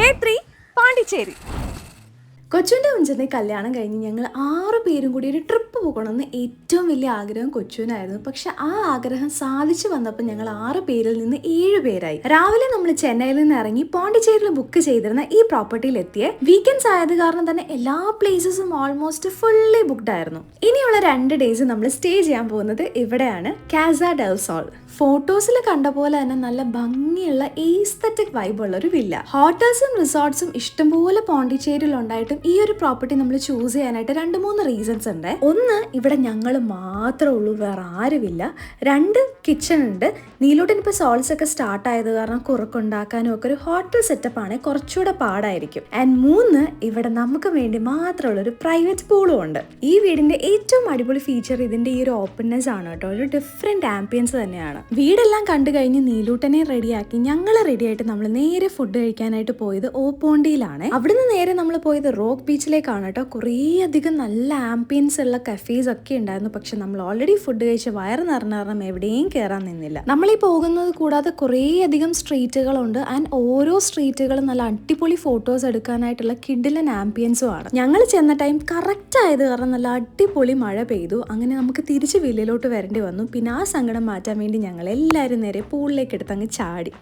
K3 Pondicherry. കൊച്ചുവിൻ്റെ കുഞ്ചിൻ്റെ കല്യാണം കഴിഞ്ഞ് ഞങ്ങൾ 6 പേരും കൂടി ഒരു ട്രിപ്പ് പോകണമെന്ന് ഏറ്റവും വലിയ ആഗ്രഹം കൊച്ചുവിനായിരുന്നു. പക്ഷെ ആ ആഗ്രഹം സാധിച്ചു വന്നപ്പോൾ ഞങ്ങൾ 6 പേരിൽ നിന്ന് 7 പേരായി. രാവിലെ നമ്മൾ ചെന്നൈയിൽ നിന്ന് ഇറങ്ങി പോണ്ടിച്ചേരിയിൽ ബുക്ക് ചെയ്തിരുന്ന ഈ പ്രോപ്പർട്ടിയിൽ എത്തിയ വീക്കെൻഡ്സ് ആയത് കാരണം തന്നെ എല്ലാ പ്ലേസസും ഓൾമോസ്റ്റ് ഫുള്ളി ബുക്ക്ഡ് ആയിരുന്നു. ഇനിയുള്ള 2 ഡേയ്സ് നമ്മൾ സ്റ്റേ ചെയ്യാൻ പോകുന്നത് ഇവിടെയാണ്, കാസ ഡെൽ സോൾ. ഫോട്ടോസിൽ കണ്ട പോലെ തന്നെ നല്ല ഭംഗിയുള്ള ഈസ്തറ്റിക് വൈബുള്ള ഒരു വില്ല. ഹോട്ടൽസും റിസോർട്ട്സും ഇഷ്ടംപോലെ പോണ്ടിച്ചേരിയിൽ ഉണ്ടായിട്ടും ഈ ഒരു പ്രോപ്പർട്ടി നമ്മൾ ചൂസ് ചെയ്യാനായിട്ട് 2-3 റീസൺസ് ഉണ്ട്. ഒന്ന്, ഇവിടെ ഞങ്ങൾ മാത്രമേ ഉള്ളൂ, വേറെ ആരുമില്ല. 2, കിച്ചൺ ഉണ്ട്. നീലോട്ടിന് ഇപ്പോൾ സോൾസ് ഒക്കെ സ്റ്റാർട്ട് ആയത് കാരണം കുറുക്കുണ്ടാക്കാനും ഒക്കെ ഒരു ഹോട്ടൽ സെറ്റപ്പ് ആണ്, കുറച്ചുകൂടെ പാടായിരിക്കും. ആൻഡ് 3, ഇവിടെ നമുക്ക് വേണ്ടി മാത്രമുള്ള ഒരു പ്രൈവറ്റ് പൂളും ഉണ്ട്. ഈ വീടിന്റെ ഏറ്റവും അടിപൊളി ഫീച്ചർ ഇതിന്റെ ഈ ഒരു ഓപ്പൺനെസ് ആണ് കേട്ടോ. ഒരു ഡിഫറെന്റ് ആംബിയൻസ് തന്നെയാണ്. വീടെല്ലാം കണ്ടു കഴിഞ്ഞ് നീലൂട്ടനെ റെഡിയാക്കി ഞങ്ങൾ റെഡിയായിട്ട് നമ്മൾ നേരെ ഫുഡ് കഴിക്കാനായിട്ട് പോയത് ഓപ്പോണ്ടിയിലാണ്. അവിടുന്ന് നേരെ നമ്മൾ പോയത് റോക്ക് ബീച്ചിലേക്കാണ് കേട്ടോ. കുറേ അധികം നല്ല ആംബിയൻസ് ഉള്ള കഫേസ് ഒക്കെ ഉണ്ടായിരുന്നു. പക്ഷെ നമ്മൾ ഓൾറെഡി ഫുഡ് കഴിച്ച് വയറ് നിറഞ്ഞ കാരണം എവിടെയും കയറാൻ നിന്നില്ല. നമ്മളീ പോകുന്നത് കൂടാതെ കുറേ അധികം സ്ട്രീറ്റുകളുണ്ട്. ആൻഡ് ഓരോ സ്ട്രീറ്റുകളും നല്ല അടിപൊളി ഫോട്ടോസ് എടുക്കാനായിട്ടുള്ള കിഡിലൻ ആംബിയൻസും ആണ്. ഞങ്ങൾ ചെന്ന ടൈം കറക്റ്റ് ആയത് കാരണം നല്ല അടിപൊളി മഴ പെയ്തു. അങ്ങനെ നമുക്ക് തിരിച്ച് വില്ലിലോട്ട് വരേണ്ടി വന്നു. പിന്നെ ആ സങ്കടം മാറ്റാൻ വേണ്ടി ഞങ്ങൾ എല്ലാവരും നേരെ പൂളിലേക്ക് എടുത്തങ്ങ് ചാടി.